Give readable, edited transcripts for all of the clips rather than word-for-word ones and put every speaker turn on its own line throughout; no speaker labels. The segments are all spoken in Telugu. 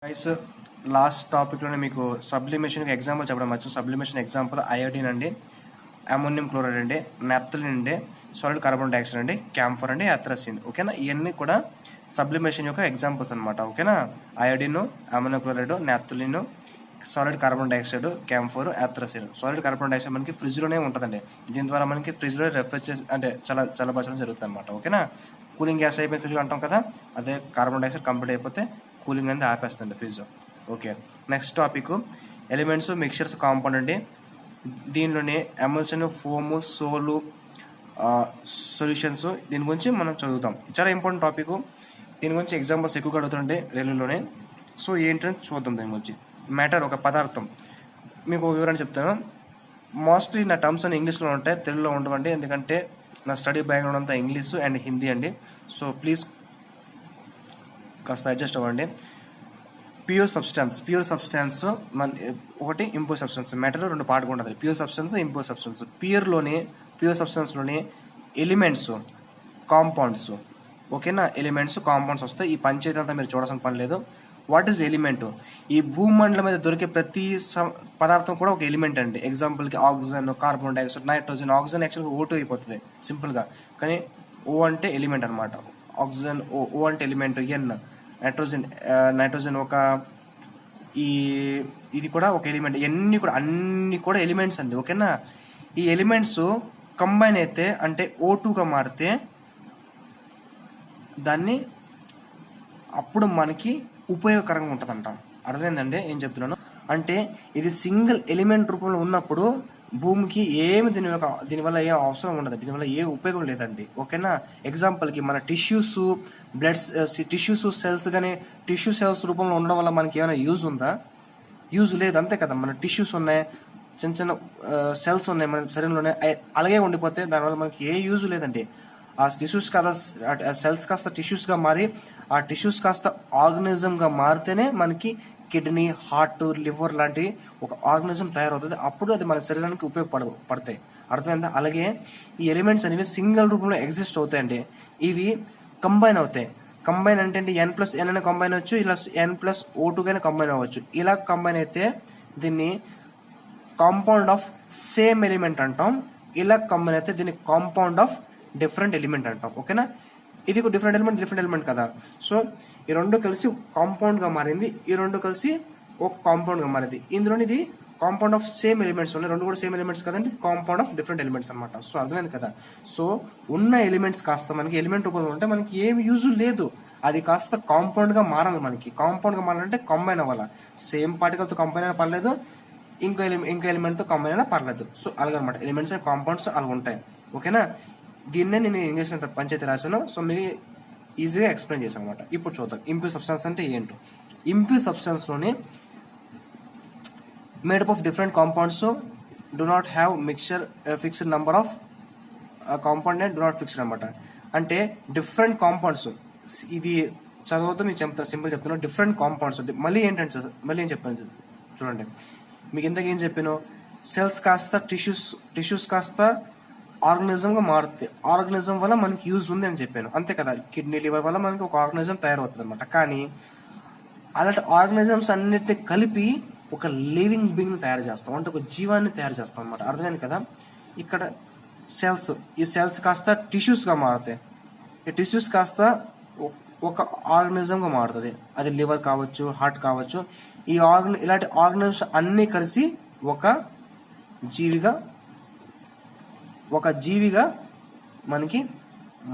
గైస్ లాస్ట్ టాపిక్లోనే మీకు సబ్లిమేషన్కి ఎగ్జాంపుల్ చెప్పడం మర్చిపోయాను. సబ్లిమేషన్ ఎగ్జాంపుల్ అయోడిన్ అండి, అమోనియం క్లోరైడ్ అండి, నాప్థలిన్ అండి, సాలిడ్ కార్బన్ డైఆక్సైడ్ అండి, క్యాంఫర్ అండి, యాథ్రసిన్. ఓకేనా, ఇవన్నీ కూడా సబ్లిమేషన్ యొక్క ఎగ్జాంపుల్స్ అనమాట. ఓకేనా, iodine, ammonium chloride, naphthalene, solid carbon dioxide, camphor, anthracene. Solid carbon dioxide మనకి ఫ్రిడ్జ్లోనే ఉంటుందండి. దీని ద్వారా మనకి ఫ్రిడ్జ్లో రెఫ్రిజరేషన్ అంటే చల్లబరచడం జరుగుతుంది అనమాట. ఓకేనా, కూలింగ్ గ్యాస్ అయిపోయి ఫ్రిడ్జ్లో అంటాం కదా, అదే కార్బన్ డైఆక్సైడ్ కంప్లీట్ అయిపోతే కూలింగ్ అనేది ఆపేస్తుంది fridge. Okay, next topic elements, mixtures, compound అండి. దీనిలోనే ఎమల్షన్, ఫోము, సోలు, సొల్యూషన్స్, దీని గురించి మనం చదువుతాం. చాలా ఇంపార్టెంట్ టాపిక్. దీని గురించి ఎగ్జాంపుల్స్ ఎక్కువగా అడుగుతుండే రైలులోనే. సో ఏంటని చూద్దాం. దీని గురించి మ్యాటర్, ఒక పదార్థం. మీకు వివరణ చెప్తాను. మోస్ట్లీ నా టర్మ్స్ అన్ని ఇంగ్లీష్లో ఉంటాయి, తెలుగులో ఉండవండి. ఎందుకంటే నా స్టడీ బ్యాక్గ్రౌండ్ అంతా ఇంగ్లీష్ అండ్ హిందీ అండి. సో ప్లీజ్ కాస్త అడ్జస్ట్ అవ్వండి. ప్యూర్ సబ్స్టాన్స్ మన ఒకటి, ఇంప్యూర్ సబ్స్టెన్స్. మ్యాటర్ రెండు పార్ట్గా ఉంటుంది, pure substance, impure substance. Pure సబ్స్టెన్స్లోని ఎలిమెంట్స్, కాంపౌండ్స్. ఓకేనా, ఎలిమెంట్స్, కాంపౌండ్స్ వస్తాయి. ఈ పంచాయతీ అంతా మీరు చూడాల్సిన పని లేదు. What is element? ఈ భూమండలం మీద దొరికే ప్రతి పదార్థం కూడా ఒక ఎలిమెంట్ అండి. ఎగ్జాంపుల్కి oxygen, carbon dioxide, nitrogen. Oxygen యాక్చువల్గా O2 అయిపోతుంది సింపుల్గా, కానీ O అంటే ఎలిమెంట్ అనమాట. ఆక్సిజన్ O అంటే ఎలిమెంట్. ఎన్ నైట్రోజన్ ఒక ఇది కూడా ఒక ఎలిమెంట్. అన్ని కూడా ఎలిమెంట్స్ అండి. ఓకేనా, ఈ ఎలిమెంట్స్ కంబైన్ అయితే అంటే O2గా మారితే దాన్ని అప్పుడు మనకి ఉపయోగకరంగా ఉంటుంది అంటాం. అర్థమైందండి ఏం చెప్తున్నాను అంటే? ఇది సింగిల్ ఎలిమెంట్ రూపంలో ఉన్నప్పుడు భూమికి ఏమి దీనివల్ల ఏ అవసరం ఉండదు, దీనివల్ల ఏ ఉపయోగం లేదండి. ఓకేనా, ఎగ్జాంపుల్కి మన టిష్యూస్, టిష్యూస్, సెల్స్ కానీ టిష్యూ సెల్స్ రూపంలో ఉండడం వల్ల మనకి ఏమైనా యూజ్ ఉందా? యూజ్ లేదు, అంతే కదా. మన టిష్యూస్ ఉన్నాయి, చిన్న చిన్న సెల్స్ ఉన్నాయి మన శరీరంలోనే, అలాగే ఉండిపోతే దానివల్ల మనకి ఏ యూజ్ లేదండి. ఆ టిష్యూస్ కాస్త సెల్స్ కాస్త టిష్యూస్గా మారి, ఆ టిష్యూస్ కాస్త ఆర్గనిజంగా మారితేనే మనకి కిడ్నీ, హార్ట్, లివర్ లాంటి ఒక ఆర్గనిజం తయారవుతుంది. అప్పుడు అది మన శరీరానికి పడతాయి. అర్థమైందా? అలాగే ఈ ఎలిమెంట్స్ అనేవి సింగిల్ రూపంలో ఎగ్జిస్ట్ అవుతాయండి. ఇవి కంబైన్ అవుతాయి. కంబైన్ అంటే N+N అని కంబైన్ అవ్వచ్చు, ఇలా N+O2 గానే కంబైన్ అవ్వచ్చు. ఇలా కంబైన్ అయితే దీన్ని కాంపౌండ్ ఆఫ్ సేమ్ ఎలిమెంట్ అంటాం. ఇలా కంబైన్ అయితే దీన్ని కాంపౌండ్ ఆఫ్ డిఫరెంట్ ఎలిమెంట్ అంటాం. ఓకేనా, ఇది ఒక డిఫరెంట్ ఎలిమెంట్ కదా. సో ఈ రెండు కలిసి ఒక కాంపౌండ్గా మారింది, ఈ రెండు కలిసి ఒక కాంపౌండ్గా మారింది. ఇందులోని ఇది కాంపౌండ్ ఆఫ్ సేమ్ ఎలిమెంట్స్ ఉన్నాయి, రెండు కూడా సేమ్ ఎలిమెంట్స్ కదండి, కాంపౌండ్ ఆఫ్ డిఫరెంట్ ఎలిమెంట్స్ అనమాట. సో అర్థమైంది కదా. సో ఉన్న ఎలిమెంట్స్ కాస్త మనకి ఎలిమెంట్ రూపంలో ఉంటే మనకి ఏమి యూజ్ లేదు, అది కాస్త కాంపౌండ్గా మారాలి. మనకి కాంపౌండ్గా మారాలంటే కంబైన్ అవ్వాలి. సేమ్ పార్టికల్తో కంబైన్ అయినా పర్లేదు, ఇంకో ఎలిమెంట్తో కంబైన్ అయినా పర్లేదు. సో అలాగనమాట, ఎలిమెంట్స్ అండ్ కాంపౌండ్స్ అలా ఉంటాయి. ఓకేనా, దీన్నే నేను ఇంగ్లీష్ పంచాయతీ రాశాను. సో మీరు ఈజీగా ఎక్స్ప్లెయిన్ చేశాను అనమాట. ఇప్పుడు చూద్దాం ఇంప్యూర్ సబ్స్టెన్స్ అంటే ఏంటో. ఇంప్యూర్ సబ్స్టెన్స్లోని made up of different compounds, do not have mixture fixed number of compound and do not fixed అనమాట. అంటే డిఫరెంట్ కాంపౌండ్స్, ఇది చదవద్దు, మీకు సింపుల్ చెప్తున్నాను. డిఫరెంట్ కాంపౌండ్స్ మళ్ళీ ఏం చెప్పాను చూడండి. మీకు ఇంతకేం చెప్పాను, సెల్స్ కాస్త టిష్యూస్ కాస్త ఆర్గనిజంగా మారుతుంది. ఆర్గనిజం వల్ల మనకి యూజ్ ఉంది అని చెప్పాను, అంతే కదా. కిడ్నీ, లివర్ వల్ల మనకి ఒక ఆర్గనిజం తయారవుతుంది అనమాట. కానీ అలాంటి ఆర్గనిజమ్స్ అన్నిటిని కలిపి ఒక లివింగ్ బీయింగ్ తయారు చేస్తాం, అంటే ఒక జీవాన్ని తయారు చేస్తాం అనమాట. అర్థమైంది కదా. ఇక్కడ ఈ సెల్స్ కాస్త టిష్యూస్గా మారుతాయి, ఈ టిష్యూస్ కాస్త ఒక ఆర్గనిజంగా మారుతుంది. అది లివర్ కావచ్చు, హార్ట్ కావచ్చు. ఇలాంటి ఆర్గనిజమ్స్ అన్నీ కలిసి ఒక జీవిగా మనకి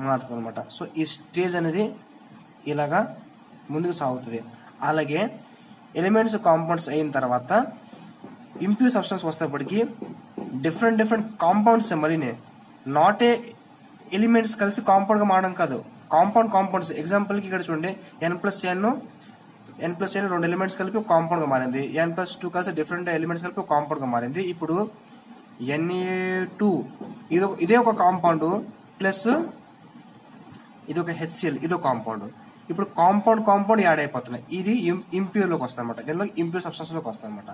మారుతుంది అనమాట. సో ఈ స్టేజ్ అనేది ఇలాగా ముందుకు సాగుతుంది. అలాగే ఎలిమెంట్స్, కాంపౌండ్స్ అయిన తర్వాత ఇంప్యూర్ సబ్స్టెన్స్ వస్తేప్పటికి డిఫరెంట్ కాంపౌండ్స్, మళ్ళీ నాట్ ఏ ఎలిమెంట్స్ కలిసి కాంపౌండ్గా మారడం కాదు, కాంపౌండ్స్. ఎగ్జాంపుల్కి ఇక్కడ చూడండి, N+N రెండు ఎలిమెంట్స్ కలిపి ఒక కాంపౌండ్గా మారింది, N+2 కలిసి డిఫరెంట్ ఎలిమెంట్స్ కలిపి ఒక కాంపౌండ్గా మారింది. ఇప్పుడు Na2 ఇదే ఒక కాంపౌండ్, ప్లస్ ఇది ఒక HCl, ఇదో కాంపౌండ్. ఇప్పుడు కాంపౌండ్ యాడ్ అయిపోతున్నాయి. ఇది ఇంప్యూర్లోకి వస్తుంది అనమాట, దీనిలో ఇంప్యూర్ సబ్స్టెన్స్లోకి వస్తుంది అనమాట.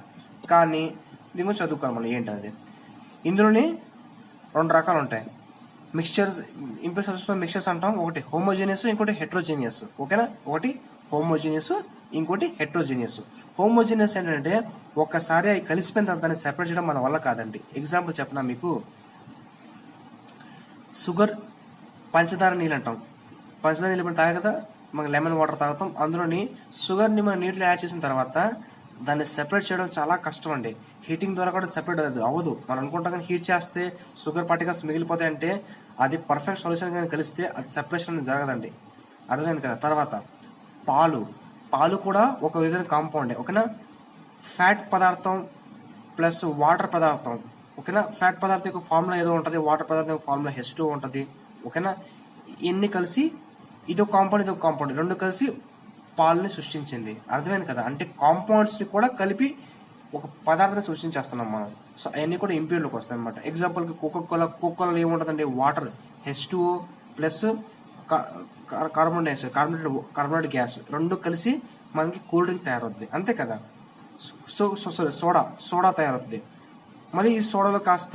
కానీ దీని గురించి చదువుకోవాలి మళ్ళీ ఏంటది. ఇందులోని రెండు రకాలు ఉంటాయి మిక్స్చర్స్. ఇంప్యూర్ సబ్స్టెన్స్ మిక్స్చర్స్ అంటాం. ఒకటి హోమోజీనియస్, ఇంకోటి హెట్రోజీనియస్. ఓకేనా, ఒకటి హోమోజీనియస్, ఇంకోటి హెట్రోజీనియస్. హోమోజీనియస్ ఏంటంటే ఒక్కసారి అవి కలిసిపోయిన తర్వాత దాన్ని సెపరేట్ చేయడం మన వల్ల కాదండి. ఎగ్జాంపుల్ చెప్పనా మీకు, షుగర్, పంచదార నీళ్ళు అంటాం. పంచదార నీళ్ళు మనం తాగే కదా, మనకి లెమన్ వాటర్ తాగుతాం. అందులోని షుగర్ని మనం నీటిలో యాడ్ చేసిన తర్వాత దాన్ని సెపరేట్ చేయడం చాలా కష్టం అండి. హీటింగ్ ద్వారా కూడా సెపరేట్ అవ్వదు. మనం అనుకుంటాం కానీ హీట్ చేస్తే షుగర్ పార్టికల్స్ మిగిలిపోతాయంటే అది పర్ఫెక్ట్ సొల్యూషన్ కానీ కలిస్తే అది సెపరేషన్ అనేది జరగదండి. అర్థమైంది కదా. తర్వాత పాలు కూడా ఒక విధమైన కాంపౌండే, ఓకేనా. ఫ్యాట్ పదార్థం ప్లస్ వాటర్ పదార్థం, ఓకేనా. ఫ్యాట్ పదార్థం యొక్క ఫార్ములా ఏదో ఉంటుంది, వాటర్ పదార్థం యొక్క ఫార్ములా H2 ఉంటుంది, ఓకేనా. ఇన్ని కలిసి ఇదొక కాంపౌండ్ రెండు కలిసి పాలని సృష్టించింది. అర్థమైంది కదా. అంటే కాంపౌండ్స్ని కూడా కలిపి ఒక పదార్థాన్ని సృష్టించేస్తున్నాం మనం. సో అవన్నీ కూడా ఇంప్యూర్లోకి వస్తాయి అనమాట. ఎగ్జాంపుల్కి కోకోకోలాలో ఏముంటుందండి, water H2O plus carbonated gas రెండు కలిసి మనకి కూల్ డ్రింక్ తయారవుతుంది, అంతే కదా. సోడా తయారవుతుంది. మళ్ళీ ఈ సోడాలో కాస్త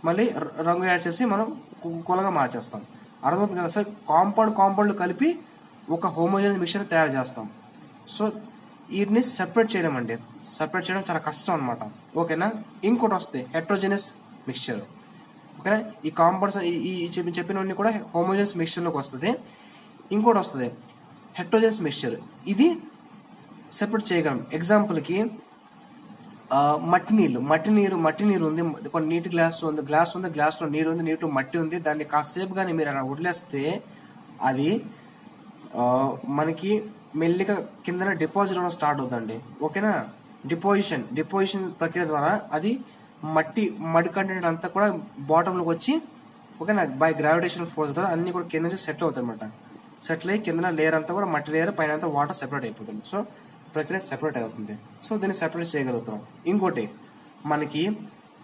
మళ్ళీ రంగు యాడ్ చేసి మనం కోకోకోలాగా మార్చేస్తాం. అర్థమవుతుంది కదా సార్. కాంపౌండ్లు కలిపి ఒక హోమోజీనియస్ మిక్చర్ తయారు చేస్తాం. సో వీటిని సెపరేట్ చేయడం చాలా కష్టం అనమాట, ఓకేనా. ఇంకోటి వస్తుంది హెట్రోజీనియస్ మిక్చర్, ఓకేనా. ఈ కాంపౌండ్స్ ఈ చెప్పినవన్నీ కూడా హోమోజీనియస్ మిక్చర్లోకి వస్తుంది. ఇంకోటి వస్తుంది హెట్రోజీనియస్ మిక్చర్, ఇది సెపరేట్ చేయగలం. ఎగ్జాంపుల్కి మట్టి నీరు ఉంది, కొన్ని నీటి గ్లాస్ ఉంది, గ్లాస్లో నీరు ఉంది, నీటిలో మట్టి ఉంది. దాన్ని కాసేపు కానీ మీరు అలా వదిలేస్తే అది మనకి మెల్లిగా కిందన డిపాజిట్ అవ్వడం స్టార్ట్ అవుతుందండి, ఓకేనా. డిపోజిషన్ ప్రక్రియ ద్వారా అది మడి కంటెంట్ అంతా కూడా బాటంలోకి వచ్చి, ఓకేనా, బై గ్రావిటేషన్ ఫోర్స్ ద్వారా అన్ని కూడా కింద నుంచి సెటిల్ అవుతాయి అనమాట. సెటిల్ అయ్యి కింద లేయర్ అంతా కూడా మట్టి లేయర్, పైన అంతా వాటర్ సెపరేట్ అయిపోతుంది. సో ప్రక్రియ సెపరేట్ అవుతుంది. సో దీన్ని సెపరేట్ చేయగలుగుతున్నాం. ఇంకోటి మనకి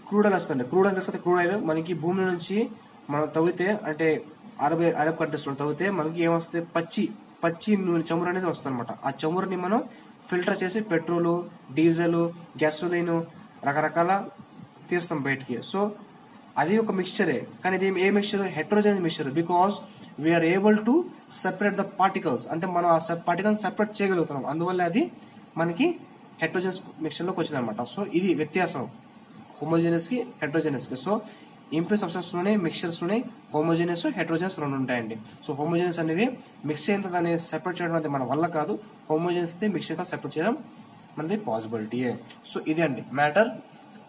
క్రూడ్ ఆయిల్ వస్తుంది. క్రూడ్ ఆయిల్ మనకి భూమి నుంచి మనం తవ్వితే, అంటే అరబ్ కంట్రీస్లో తవ్వితే మనకి ఏమొస్తుంది, పచ్చి చమురు అనేది వస్తుంది అనమాట. ఆ చమురుని మనం ఫిల్టర్ చేసి పెట్రోలు, డీజిల్, గ్యాసోలిన్ రకరకాల తీస్తాం బయటికి. సో అది ఒక మిక్చరే, కానీ ఇది ఏ mixture, heterogeneous mixture. Because we are able to separate the particles, అంటే మనం ఆ పార్టికల్స్ సెపరేట్ చేయగలుగుతున్నాం. అందువల్ల అది మనకి హెట్రోజెనస్ మిక్చర్లోకి వచ్చింది అనమాట. సో ఇది వ్యత్యాసం హోమోజీనియస్కి హెట్రోజెనస్కి. సో ఇంప్యూర్ సబ్స్టెన్స్లోనే మిక్చర్స్లోనే హోమోజీనియస్, హెట్రోజెనస్ రెండు ఉంటాయండి. సో హోమోజీనియస్ అనేవి మిక్స్ అయిన దాన్ని సెపరేట్ చేయడం అనేది మన వల్ల కాదు. హోమోజీనియస్ అయితే మిక్స్ అయితే సెపరేట్ చేయడం మనది పాసిబిలిటీయే. సో ఇదే అండి matter.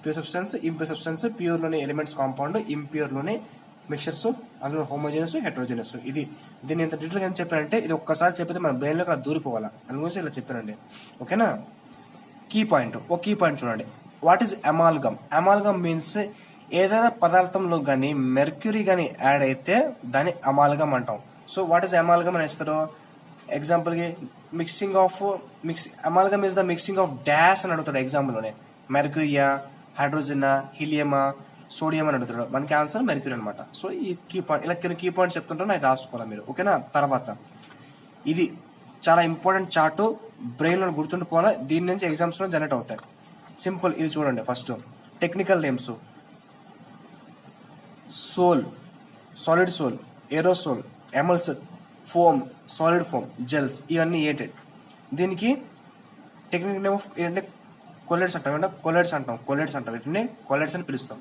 Pure substance, impure substance, ప్యూర్లోనే ఎలిమెంట్స్ కాంపౌండ్, ఇంప్యూర్లోనే మిక్చర్స్, అందులో హోమోజీనియస్, హెట్రోజీనియస్. దీన్ని ఎంత డీటెయిల్గా ఎంత చెప్పానంటే ఇది ఒక్కసారి చెప్పితే మన బ్రెయిన్లోకి అలా దూరిపోవాలా, దాని గురించి ఇలా చెప్పానండి, ఓకేనా. కీ పాయింట్ చూడండి. వాట్ ఈజ్ అమాల్గమ్ మీన్స్ ఏదైనా పదార్థంలో కానీ మెర్క్యూరీ కానీ యాడ్ అయితే దాన్ని అమాల్గమ్ అంటాం. సో వాట్ ఈస్ అమాల్గమ్ అని ఇస్తారు. ఎగ్జాంపుల్కి amalgam is the mixing of dash అని అడుగుతాడు ఎగ్జాంపుల్లోనే. మెర్క్యూరియా, హైడ్రోజనా, హీలియమా, సోడియం అని అడుగుతాడు. మనకి ఆన్సర్ మెర్క్యూరీ అనమాట. సో ఈ కీ పాయింట్, ఇలా కీ పాయింట్స్ చెప్తుంటాను, అది రాసుకోవాలి మీరు, ఓకేనా. తర్వాత ఇది చాలా ఇంపార్టెంట్ చార్టు, బ్రెయిన్లో గుర్తుండిపోవాలి. దీని నుంచి ఎగ్జామ్స్లో జనరేట్ అవుతాయి. సింపుల్, ఇది చూడండి. First technical names: solid sol, aerosol, emulsion, foam, solid foam, gels, ఇవన్నీ ఏటెడ్. దీనికి టెక్నికల్ నేమ్ ఆఫ్ ఏంటంటే కొలైడ్స్ అంటాం. వీటిని కొలైడ్స్ అని పిలుస్తాం.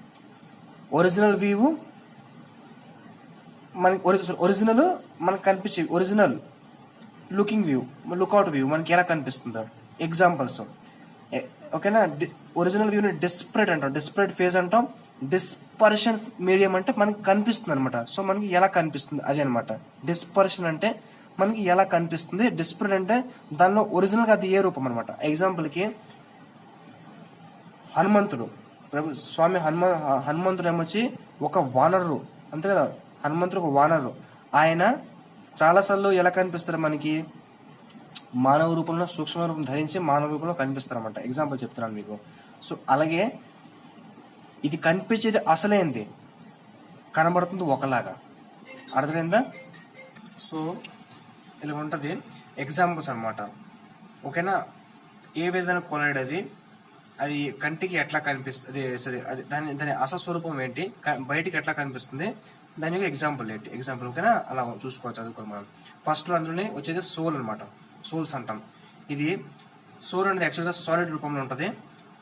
ఒరిజినల్ మనకు కనిపించే ఒరిజినల్ లుక్అవుట్ వ్యూ మనకి ఎలా కనిపిస్తుందో ఎగ్జాంపుల్స్, ఓకేనా. ఒరిజినల్ వ్యూని డిస్పరేట్ ఫేజ్ అంటాం. డిస్పర్షన్ మీడియం అంటే మనకి కనిపిస్తుంది అనమాట. సో మనకి ఎలా కనిపిస్తుంది అది అనమాట. డిస్పర్షన్ అంటే మనకి ఎలా కనిపిస్తుంది, డిస్పరేట్ అంటే దానిలో ఒరిజినల్గా అది ఏ రూపం అనమాట. ఎగ్జాంపుల్కి హనుమంతుడు ఏమొచ్చి ఒక వానరు, అంతే కదా. హనుమంతుడు ఒక వానరు. ఆయన చాలాసార్లు ఎలా కనిపిస్తారు మనకి, మానవ రూపంలో, సూక్ష్మ రూపం ధరించి మానవ రూపంలో కనిపిస్తారు అనమాట. ఎగ్జాంపుల్ చెప్తున్నాను మీకు. సో అలాగే ఇది కనిపించేది అసలేంది, కనబడుతుంది ఒకలాగా. అర్థమైందా. సో ఇలా ఉంటుంది ఎగ్జాంపుల్స్ అనమాట, ఓకేనా. ఏ విధంగా కొలైడ్ అది కంటికి ఎట్లా కనిపిస్తుంది, అది దాని అసస్వరూపం ఏంటి, బయటికి ఎట్లా కనిపిస్తుంది, దాని యొక్క ఎగ్జాంపుల్, ఓకేనా. అలా చూసుకోవచ్చు, చదువుకోవాలి మనం. ఫస్ట్ అందులోనే వచ్చేది సోల్ అనమాట. సోల్స్ అంటాం. ఇది సోల్ అనేది యాక్చువల్గా సాలిడ్ రూపంలో ఉంటుంది,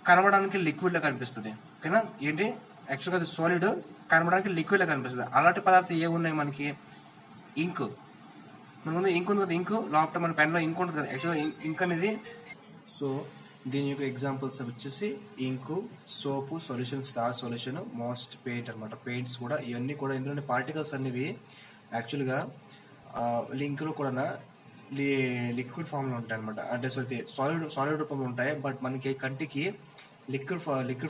కనబడడానికి లిక్విడ్లో కనిపిస్తుంది. ఓకేనా, ఏంటి యాక్చువల్గా అది సాలిడ్, కనబడడానికి లిక్విడ్లో కనిపిస్తుంది. అలాంటి పదార్థాలు ఏమున్నాయి మనకి? ఇంక్. మన ముందు ఇంక్ ఉంది కదా, ఇంక్ లోపల మన పెన్లో ఇంక్ ఉంటుంది కదా, యాక్చువల్గా ఇంక్ అనేది. సో దీని యొక్క ఎగ్జాంపుల్స్ వచ్చేసి ink, soap, solution, star solution, most paint అనమాట. పెయింట్స్ కూడా ఇవన్నీ కూడా ఇందులోని పార్టికల్స్ అనేవి యాక్చువల్గా లింక్లో కూడా లిక్విడ్ ఫామ్లో ఉంటాయి అనమాట. అంటే సో సాలిడ్ రూపంలో ఉంటాయి, బట్ మనకి కంటికి లిక్విడ్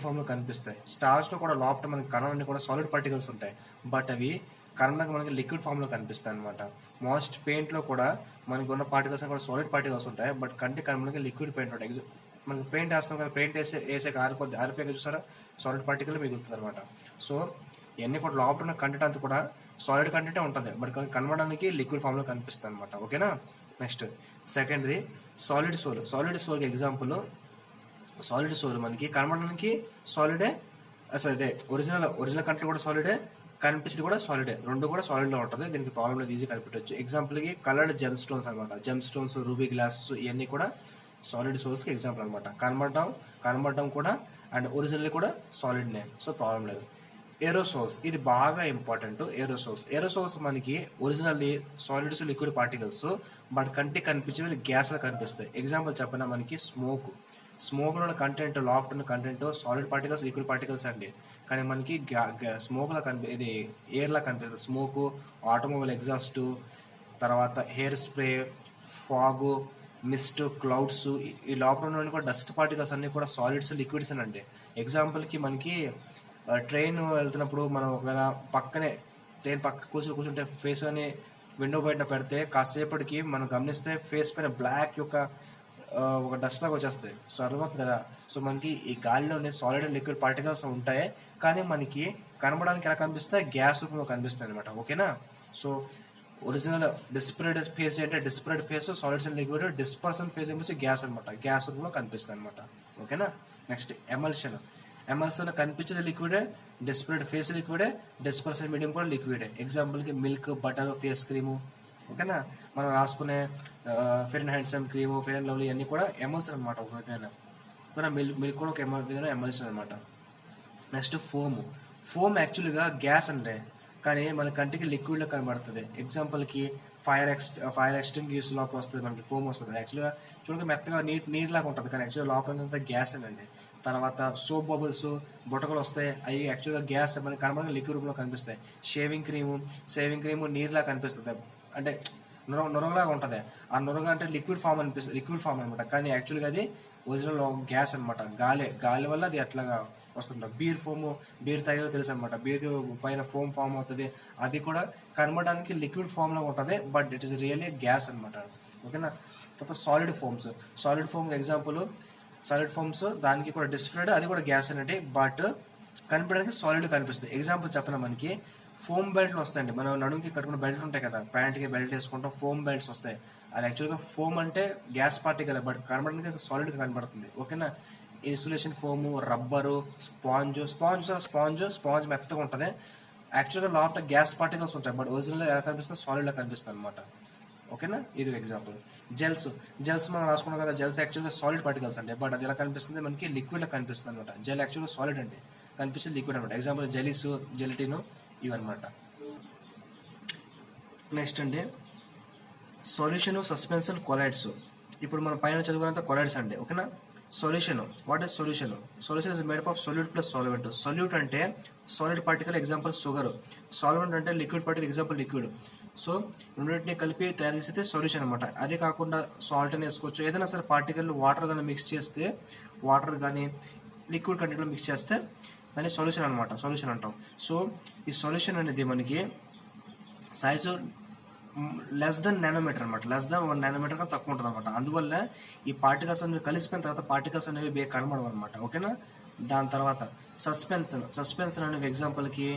ఫామ్లో కనిపిస్తాయి. స్టార్స్లో కూడా లోపల మనకి కణాలన్నీ కూడా సాలిడ్ పార్టికల్స్ ఉంటాయి, బట్ అవి కనడానికి మనకి లిక్విడ్ ఫామ్లో కనిపిస్తాయి అనమాట. మోస్ట్ పెయింట్లో కూడా మనకి ఉన్న పార్టికల్స్ కూడా సాలిడ్ పార్టికల్స్ ఉంటాయి, బట్ కంటికి కనడానికి లిక్విడ్ పెయింట్ ఉంటాయి. మనకి పెయింట్ వేస్తాం కదా, పెయింట్ వేసాక ఆరిపోయాక చూసారా సాలిడ్ పార్టికల్ మిగులుతుంది అనమాట. సో ఇవన్నీ కూడా లోపల ఉన్న కంటెంట్ అంతా కూడా సాలిడ్ కంటెంటే ఉంటుంది, బట్ కనబడడానికి లిక్విడ్ ఫామ్లో కనిపిస్తుంది అనమాట. ఓకేనా, నెక్స్ట్ సెకండ్ది సాలిడ్ సోల్. సాలిడ్ సోల్కి ఎగ్జాంపుల్, సాలిడ్ సోల్ మనకి కనబడడానికి సాలిడే, సో అదే ఒరిజినల్ కంటెంట్ కూడా సాలిడే, కనిపించేది కూడా సాలిడే, రెండు కూడా సాలిడ్లో ఉంటుంది. దీనికి ప్రాబ్లం లేదు, ఈజీ కనిపెట్టవచ్చు. ఎగ్జాంపుల్కి కలర్డ్ జెమ్ స్టోన్స్ అనమాట. జెమ్ స్టోన్స్, రూబీ గ్లాస్ ఇవన్నీ కూడా సాలిడ్ సోల్స్కి ఎగ్జాంపుల్ అనమాట. కనబడడం కూడా అండ్ ఒరిజినల్ కూడా సాలిడ్నే, సో ప్రాబ్లం లేదు. ఏరోసోల్స్, ఇది బాగా ఇంపార్టెంట్. ఏరోసోల్స్ మనకి originally solids, liquid particles, but కంటికి కనిపించేవి గ్యాస్లో కనిపిస్తాయి. ఎగ్జాంపుల్ చెప్పిన మనకి స్మోక్లో ఉన్న కంటెంట్, లోపల ఉన్న content solid particles, liquid particles అండి, కానీ మనకి స్మోక్లా ఇది ఎయిర్లా కనిపిస్తుంది. స్మోకు, ఆటోమొబైల్ ఎగ్జాస్ట్, తర్వాత hair spray, fog, mist, clouds, ఈ లోపల ఉన్న కూడా డస్ట్ పార్టికల్స్ అన్నీ కూడా సాలిడ్స్, లిక్విడ్స్ అండి. ఎగ్జాంపుల్కి మనకి ట్రైన్ వెళ్తున్నప్పుడు మనం ఒకవేళ పక్కనే ట్రైన్ పక్క కూర్చుంటే ఫేస్ అని విండో బయట పెడితే కాసేపటికి మనం గమనిస్తే ఫేస్ పైన బ్లాక్ యొక్క ఒక డస్ట్ లాగా వచ్చేస్తుంది. సో అర్థమవుతుంది కదా. సో మనకి ఈ గాలిలోనే సాలిడ్ అండ్ లిక్విడ్ పార్టికల్స్ ఉంటాయి, కానీ మనకి కనబడడానికి ఎలా కనిపిస్తాయి? గ్యాస్ రూపంలో కనిపిస్తాయి అనమాట. ఓకేనా, సో ఒరిజినల్ డిస్పరేట్ ఫేస్ అంటే dispersed phase solids and liquid, dispersion phase ఏమొచ్చి గ్యాస్ అనమాట, గ్యాస్ రూపంలో కనిపిస్తుంది అనమాట. ఓకేనా, నెక్స్ట్ ఎమల్షన్ కనిపించేది లిక్విడే, డిస్పరేట్ ఫేస్ లిక్విడే, డిస్పర్సన్ మీడియం కూడా లిక్విడే. ఎగ్జాంపుల్కి మిల్క్, బటర్, ఫేస్ క్రీము. ఓకేనా, మనం రాసుకునే fair and handsome cream, fair and lovely అన్నీ కూడా ఎమల్షన్ అనమాట. ఒక విధంగా మిల్క్ కూడా ఒక విధంగా ఎమల్షన్ అనమాట. నెక్స్ట్ ఫోమ్ యాక్చువల్గా గ్యాస్ అంటే, కానీ మన కంటికి లిక్విడ్లో కనబడుతుంది. ఎగ్జాంపుల్కి ఫైర్ ఎక్స్టింగ్యూస్ లోపల వస్తుంది, మనకి ఫోమ్ వస్తుంది. యాక్చువల్గా చూడగా మెత్తగా నీరులాగా ఉంటుంది, కానీ యాక్చువల్గా లోపల గ్యాస్ అండి. తర్వాత సోప్ బబుల్స్, బుటకలు వస్తాయి, అవి యాక్చువల్గా గ్యాస్ మనకి కనబడక లిక్విడ్ రూపంలో కనిపిస్తాయి. షేవింగ్ క్రీము నీరులా కనిపిస్తుంది, అంటే నురగలాగా ఉంటుంది. ఆ నురగ అంటే లిక్విడ్ ఫామ్ అనమాట, కానీ యాక్చువల్గా అది ఒరిజినల్ గ్యాస్ అనమాట. గాలి వల్ల అది అట్లాగా వస్తుంటాం. బీర్ తాగే తెలుసు అనమాట, బీర్ పైన ఫామ్ అవుతుంది, అది కూడా కనబడడానికి లిక్విడ్ ఫామ్లో ఉంటుంది, but it is really gas అనమాట. ఓకేనా, తర్వాత solid foam example, solid forms దానికి కూడా డిస్ప్లేడ్, అది కూడా గ్యాస్ అనేది, బట్ కనిపించడానికి సాలిడ్ కనిపిస్తుంది. ఎగ్జాంపుల్ చెప్పిన మనకి ఫోమ్ బెల్ట్లు వస్తాయండి, మనం నడుముకి కట్టుకున్న బెల్ట్ ఉంటాయి కదా, ప్యాంట్కి బెల్ట్ వేసుకుంటాం, ఫోమ్ బెల్ట్స్ వస్తాయి. అది యాక్చువల్గా ఫోమ్ అంటే గ్యాస్ పార్టికల్, బట్ కనబడడానికి సాలిడ్గా కనబడుతుంది. ఓకేనా, ఇన్సులేషన్ ఫోము, రబ్బరు, స్పాంజ్ మెత్తగా ఉంటుంది, యాక్చువల్గా లోపల గ్యాస్ పార్టికల్స్ ఉంటాయి, బట్ ఒరిజినల్గా ఎలా కనిపిస్తుంది? సాలిడ్గా కనిపిస్తుంది అనమాట. ఓకేనా, ఇది ఎగ్జాంపుల్. జెల్స్ మనం రాసుకున్నాం కదా, జెల్స్ యాక్చువల్గా సాలిడ్ పార్టికల్స్ అంటే, బట్ అది ఎలా కనిపిస్తుంది? మనకి లిక్విడ్లో కనిపిస్తుంది అనమాట. జెల్ యాక్చువల్గా సాలిడ్ అంటే, కనిపిస్తుంది లిక్విడ్ అనమాట. ఎగ్జాంపుల్ జెలీస్, జెలటిన్ ఇవన్నమాట. నెక్స్ట్ అండి సొల్యూషన్, సస్పెన్షన్, కొలైడ్స్. ఇప్పుడు మనం పైన చదువుకున్నంత కొలైడ్స్ అండి. ఓకేనా, solution, what is solution is made up of solute plus solvent. Solute అంటే solid particle, example sugar. Solvent అంటే liquid particle, example liquid. So రెండింటిని కలిపి తయారు చేస్తే సొల్యూషన్ అనమాట. అదే కాకుండా సాల్ట్ అని వేసుకోవచ్చు, ఏదైనా సరే పార్టికల్ వాటర్ కానీ మిక్స్ చేస్తే, వాటర్ కానీ లిక్విడ్ కంటెంట్లో మిక్స్ చేస్తే దాన్ని సొల్యూషన్ అంటాం. సో ఈ సొల్యూషన్ అనేది మనకి సైజు లెస్ దెన్ నానోమీటర్ అనమాట, లెస్ దెన్ 1 నానోమీటర్ కన్నా తక్కువ ఉంటుంది అనమాట. అందువల్ల ఈ పార్టికల్స్ అనేవి కలిసిపోయిన తర్వాత పార్టికల్స్ అనేవి బేగా కనబడవు అనమాట. ఓకేనా, దాని తర్వాత సస్పెన్షన్ అనేవి ఎగ్జాంపుల్కి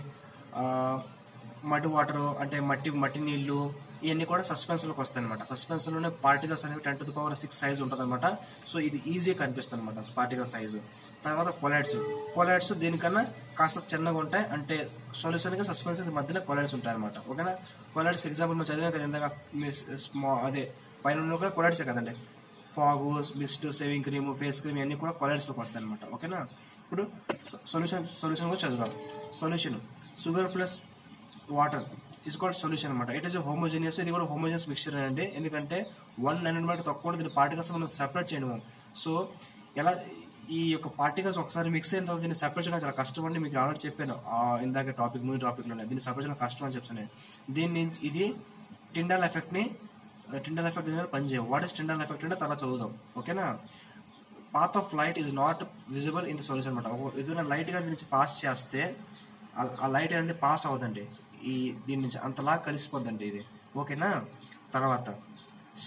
మడ్ వాటరు, అంటే మట్టి నీళ్ళు, ఇవన్నీ కూడా సస్పెన్షన్లోకి వస్తాయి అనమాట. సస్పెన్షన్లోనే పార్టికల్స్ అనేవి 10⁶ సైజ్ ఉంటుంది అనమాట. సో ఇది ఈజీగా కనిపిస్తుంది అనమాట పార్టికల్ సైజు. తర్వాత కొలైడ్స్ దీనికన్నా కాస్త చిన్నగా ఉంటాయి, అంటే సొల్యూషన్గా సస్పెన్షన్ మధ్యలో కొలైడ్స్ ఉంటాయి అనమాట. ఓకేనా, కొలైడ్స్ ఎగ్జాంపుల్ మనం చదివాం కదా ఇందాక, అదే పైన ఉన్న కూడా కొలైడ్సే కదండి. Fog, mist, shaving cream, face cream ఇవన్నీ కూడా కొలైడ్స్లోకి వస్తాయి అనమాట. ఓకేనా. ఇప్పుడు సొల్యూషన్ కూడా చదువుదాం. Solution sugar plus water is called solution అనమాట. It is homogeneous. ఇది కూడా హోమోజీనియస్ మిక్చర్ అండి, ఎందుకంటే 100 మీటర్ తక్కువ దీని పార్టికల్స్ మనం సెపరేట్ చేయడము. సో ఎలా ఈ యొక్క పార్టికల్స్ ఒకసారి మిక్స్ అయిన తర్వాత దీన్ని సెపరేట్ చేయడం చాలా కష్టం అండి. మీకు ఆల్రెడీ చెప్పాను ఇందాక ముందు టాపిక్లోనే దీన్ని సెపరేట్ చేయడం కష్టం అని చెప్తాను. దీన్ని ఇది టిండల్ ఎఫెక్ట్ దీని మీద పనిచేయం. వాట్ ఇస్ టిండల్ ఎఫెక్ట్ అంటే తర్వాత చదువుదాం. ఓకేనా. Path of light is not visible in the solution అనమాట. ఏదైనా లైట్గా దీని నుంచి పాస్ చేస్తే ఆ లైట్ అనేది పాస్ అవ్వదండి, దీని నుంచి అంతలా కలిసిపోద్దండి ఇది. ఓకేనా. తర్వాత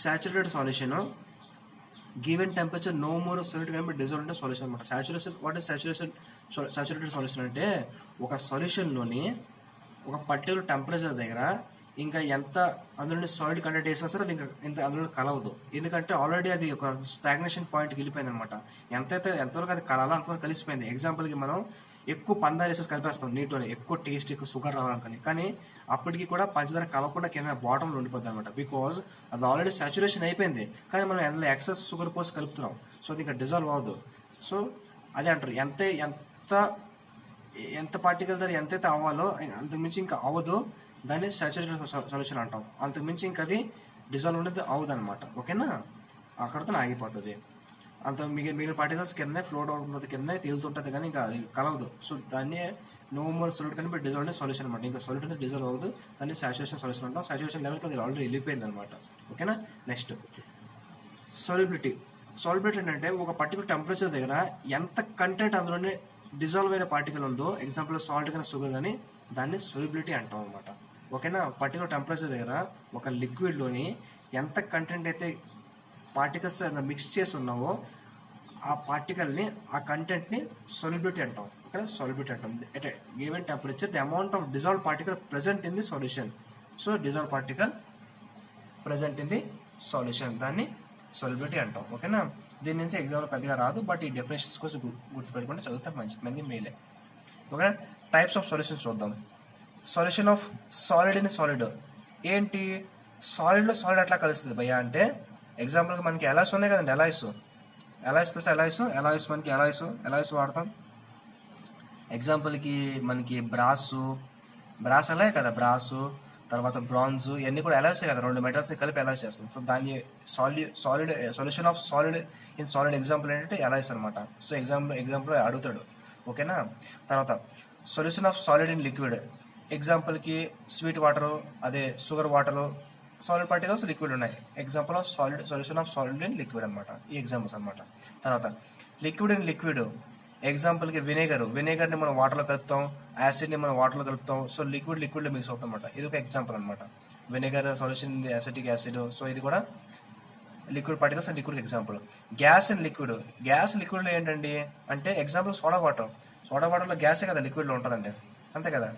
saturated solution given temperature no more solute can be dissolved in solution అనమాట. Saturation what is saturated solution అంటే ఒక సొల్యూషన్లోని ఒక పర్టికులర్ టెంపరేచర్ దగ్గర ఇంకా ఎంత అందులో సాలిడ్ కంటెంట్ వేసినా సరే అది ఇంకా అందులో కలవదు, ఎందుకంటే ఆల్రెడీ అది ఒక స్టాగ్నేషన్ పాయింట్కి వెళ్ళిపోయింది అనమాట. ఎంతవరకు అది కలాలో అంతవరకు కలిసిపోయింది. ఎగ్జాంపుల్కి మనం ఎక్కువ పందాలు వేసేసి కలిపేస్తాం నీటిలోనే, ఎక్కువ టేస్ట్ ఎక్కువ షుగర్ రావాలనుకని, కానీ అప్పటికి కూడా పంచదార కలవకుండా కింద బాటంలో ఉండిపోద్ది అనమాట. బికాజ్ అది ఆల్రెడీ సాచురేషన్ అయిపోయింది, కానీ మనం అందులో ఎక్సెస్ షుగర్ పోసి కలుపుతున్నాం. సో అది ఇంకా డిజాల్వ్ అవ్వదు. సో అదే అంటారు, ఎంత పార్టికల్ దగ్గర ఎంతైతే అవ్వాలో అంతకుమించి ఇంకా అవ్వదు, దాన్ని సాచురేటెడ్ సొల్యూషన్ అంటాం. అంతకుమించి ఇంకా అది డిజాల్వ్ అనేది అవ్వదు అనమాట. ఓకేనా. అక్కడితో ఆగిపోతుంది. అంత మిగిలిన పార్టికల్స్ కింద ఫ్లోట్ అవుతుంది, కింద తేలుతుంటుంది, కానీ ఇంకా అది కలవదు. సో దాన్ని నో మోర్ సొల్యూట్ కానీ డిజాల్వ్ సొల్యూషన్ అనమాట. ఇంకా సొల్యూట్ అనేది డిజాల్వ్ అవ్వదు, దాన్ని సాచురేషన్ సొల్యూషన్ అంటాం. సాచురేషన్ లెవెల్కి అది ఆల్రెడీ వెళ్ళిపోయింది అనమాట. ఓకేనా. నెక్స్ట్ సాల్యుబిలిటీ ఏంటంటే ఒక పర్టికులర్ టెంపరేచర్ దగ్గర ఎంత కంటెంట్ అందులోనే డిజాల్వ్ అయిన పార్టికల్ ఉందో, ఎగ్జాంపుల్ సాల్ట్ కానీ షుగర్ కానీ, దాన్ని సొల్యుబిలిటీ అంటాం అనమాట. ఓకేనా. పర్టికులర్ టెంపరేచర్ దగ్గర ఒక లిక్విడ్లోని ఎంత కంటెంట్ అయితే పార్టికల్స్ మిక్స్ చేసి ఉన్నావో ఆ పార్టికల్ని, ఆ కంటెంట్ని సొల్యుబిలిటీ అంటాం. ఓకే, సొల్యుబిలిటీ అంటాం. At given temperature the amount of dissolve particle present in the solution. So dissolve particle present in the solution, దాన్ని సొల్యుబిలిటీ అంటాం. ఓకేనా. దీని నుంచి ఎగ్జామ్లో పెద్దగా రాదు, బట్ ఈ డెఫినేషన్స్ కోసం గుర్తుపెట్టుకుంటే చదివితే మంచి మేలే. ఓకేనా. టైప్స్ ఆఫ్ సొల్యూషన్స్ చూద్దాం. Solution of solid in solid ఏంటి? సాలిడ్లో సాలిడ్ అట్లా కలుస్తుంది భయ్యా అంటే, ఎగ్జాంపుల్గా మనకి ఎలాయిస్ ఉన్నాయి కదండి, ఎలాయిస్ మనకి ఎలాయిస్ వాడతాం. ఎగ్జాంపుల్కి మనకి బ్రాస్ అలాగే కదా, బ్రాసు తర్వాత బ్రాంజ్ ఇవన్నీ కూడా ఎలాయిసే కదా, 2 మెటల్స్ని కలిపి ఎలాయిస్ చేస్తాం. సో దాన్ని solution of solid in solid example ఏంటంటే ఎలాయిస్ అనమాట. సో ఎగ్జాంపుల్ అడుగుతాడు. ఓకేనా. తర్వాత solution of solid in liquid, ఎగ్జాంపుల్కి స్వీట్ వాటరు, అదే sugar water, solid particles liquid ఉన్నాయి. Example of solution of solid in liquid అనమాట. ఈ ఎగ్జాంపుల్స్ అనమాట. తర్వాత లిక్విడ్ ఇన్ లిక్విడ్, ఎగ్జాంపుల్కి వినేగర్ని మనం వాటర్లో కలుపుతాం, యాసిడ్ని మనం వాటర్లో కలుపుతాం. సో లిక్విడ్లో మిక్స్ అవుతాం అనమాట. ఇది ఒక ఎగ్జాంపుల్ అనమాట. Vinegar solution in acetic acid. So ఇది కూడా liquid particles and liquid example. Gas and లిక్విడ్లో ఏంటండి అంటే, ఎగ్జాంపుల్ సోడా వాటర్లో గ్యాసే కదా లిక్విడ్లో ఉంటుందండి, అంతే కదా.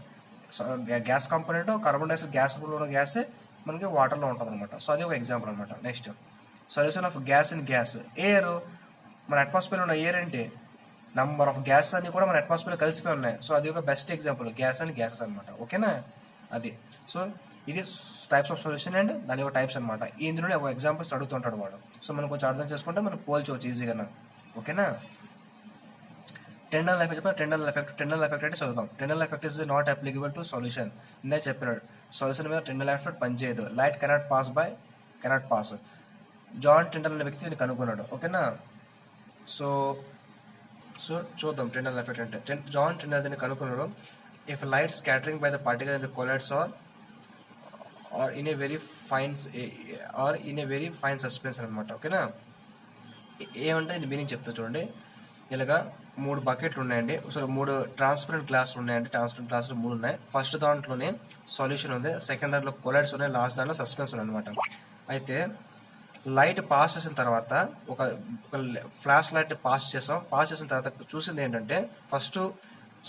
Gas component carbon dioxide gas ఉన్న గ్యాసే మనకి వాటర్లో ఉంటుంది అనమాట. సో అది ఒక ఎగ్జాంపుల్ అనమాట. Next solution of gas in gas, air. మన అట్మాస్ఫియర్లో ఉన్న ఎయిర్ అంటే నంబర్ ఆఫ్ గ్యాసెస్ అన్ని కూడా మన అట్మాస్ఫియర్లో కలిసిపోయి ఉన్నాయి. సో అది ఒక best example, gas and gases అనమాట. ఓకేనా. అది సో ఇది టైప్స్ ఆఫ్ సొల్యూషన్ అండ్ దాని ఒక టైప్స్ అనమాట. ఇందులోనే ఒక ఎగ్జాంపుల్స్ అడుగుతుంటాడు వాడు. సో మనం కొంచెం అర్థం చేసుకుంటే మనం పోల్చవచ్చు ఈజీగా. ఓకేనా. టెండల్ ఎఫెక్ట్ అంటే చదువుతాం. Tyndall effect is not applicable to solution. ఇందా చెప్పినాడు, సొల్యూషన్ మీద టెండల్ ఎఫెక్ట్ పనిచేయదు. Light cannot pass. John Tyndall అనే వ్యక్తి దీన్ని కనుక్కున్నాడు. ఓకేనా. సో చూద్దాం టెండల్ ఎఫెక్ట్ అంటే. జాన్ టెండల్ దీన్ని కనుక్కున్నాడు. If light scattering by the particle in the colloids or in a very fine suspense అనమాట. ఓకేనా. ఏమంటే ఇది మీనింగ్ చెప్తా చూడండి. ఇలాగా 3 బకెట్లు ఉన్నాయండి. సో 3 ట్రాన్స్పరెంట్ గ్లాసులు ఉన్నాయండి. ట్రాన్స్పరెంట్ గ్లాసులు 3 ఉన్నాయి. ఫస్ట్ దాంట్లోనే సొల్యూషన్ ఉంది, సెకండ్ దాంట్లో కొలైడ్స్ ఉన్నాయి, లాస్ట్ దాంట్లో సస్పెన్స్ ఉన్నాయి అనమాట. అయితే లైట్ పాస్ చేసిన తర్వాత ఒక ఫ్లాష్ లైట్ పాస్ చేసిన తర్వాత చూసింది ఏంటంటే, ఫస్ట్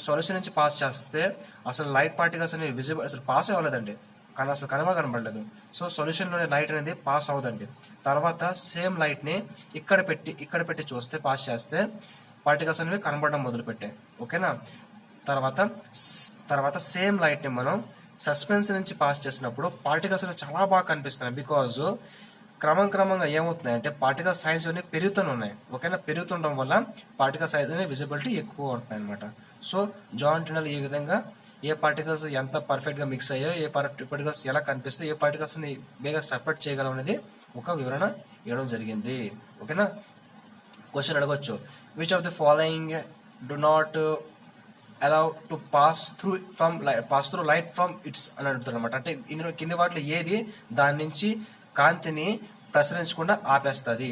సొల్యూషన్ నుంచి పాస్ చేస్తే అసలు లైట్ పార్టికల్స్ అనేవి విజిబుల్ అసలు పాస్ అవ్వలేదండి, కానీ అసలు కనబడలేదు. సో సొల్యూషన్లోనే లైట్ అనేది పాస్ అవ్వదండి. తర్వాత సేమ్ లైట్ని ఇక్కడ పెట్టి చూస్తే, పాస్ చేస్తే పార్టికల్స్ అనేవి కనబడడం మొదలుపెట్టాయి. ఓకేనా. తర్వాత సేమ్ లైట్ని మనం సస్పెన్స్ నుంచి పాస్ చేసినప్పుడు పార్టికల్స్ అనేవి చాలా బాగా కనిపిస్తున్నాయి. బికాజ్ క్రమంగా ఏమవుతున్నాయంటే పార్టికల్ సైజ్ అనేవి పెరుగుతూనే ఉన్నాయి. ఓకేనా, పెరుగుతుండడం వల్ల పార్టికల్ సైజ్ అనేది విజిబిలిటీ ఎక్కువ ఉంటున్నాయి అనమాట. సో జాయింట్ టనల్ ఈ విధంగా ఏ పార్టికల్స్ ఎంత పర్ఫెక్ట్గా మిక్స్ అయ్యాయో, ఏ పార్టికల్స్ ఎలా కనిపిస్తాయి, ఏ పార్టికల్స్ని బేగా సెపరేట్ చేయగలం అనేది ఒక వివరణ ఇవ్వడం జరిగింది. ఓకేనా, క్వశ్చన్ అడగొచ్చు, which of the following do not allow to pass through light from it's అని అడుగుతారు అనమాట. అంటే ఇందులో కింది వాటిలో ఏది దాని నుంచి కాంతిని ప్రసరించకుండా ఆపేస్తుంది?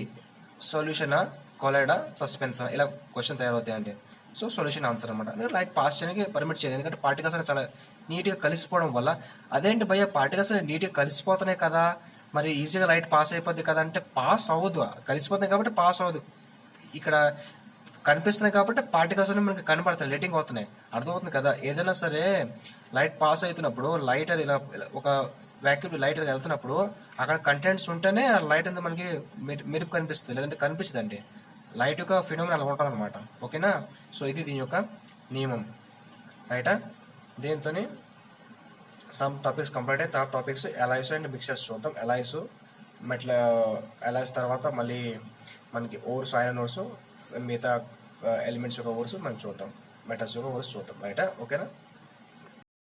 సొల్యూషన్, కొలైడా, సస్పెన్షన్, ఇలా క్వశ్చన్ తయారవుతాయండి. సో సొల్యూషన్ ఆన్సర్ అనమాట. లైట్ పాస్ చేయడానికి పర్మిట్ చేయదు, ఎందుకంటే పార్టికల్స్ అనేవి చాలా నీట్గా కలిసిపోవడం వల్ల. అదేంటి భయ్య, పార్టికల్స్ అనేవి నీట్గా కలిసిపోతున్నాయి కదా, మరి ఈజీగా లైట్ పాస్ అయిపోద్ది కదా అంటే పాస్ అవ్వదు, కలిసిపోతున్నాయి కాబట్టి పాస్ అవ్వదు. ఇక్కడ కనిపిస్తున్నాయి కాబట్టి పార్టికల్స్ అనేవి మనకి కనబడతాయి, లైటింగ్ అవుతున్నాయి. అర్థమవుతుంది కదా. ఏదైనా సరే లైట్ పాస్ అవుతున్నప్పుడు లైటర్ ఇలా ఒక వ్యాక్యూమ్ లైటర్ వెళ్తున్నప్పుడు అక్కడ కంటెంట్స్ ఉంటేనే లైట్ అంతా మనకి మెరుపు కనిపిస్తుంది, లేదంటే కనిపించదండి. లైట్ యొక్క ఫినోమినా అలా ఉంటుంది అనమాట. ఓకేనా, సో ఇది దీని యొక్క నియమం. రైటా, దీంతో సమ్ టాపిక్స్ కంప్లీట్ అయ్యి third topics alloys and mixers చూద్దాం. ఎలాయిస్ తర్వాత మళ్ళీ మనకి ఓర్స్, ఐరన్ ఓర్స్, మిగతా ఎలిమెంట్స్ యొక్క ఓర్స్ మనం చూద్దాం, మెటల్స్ యొక్క ఓర్స్ చూద్దాం. రైటా, ఓకేనా.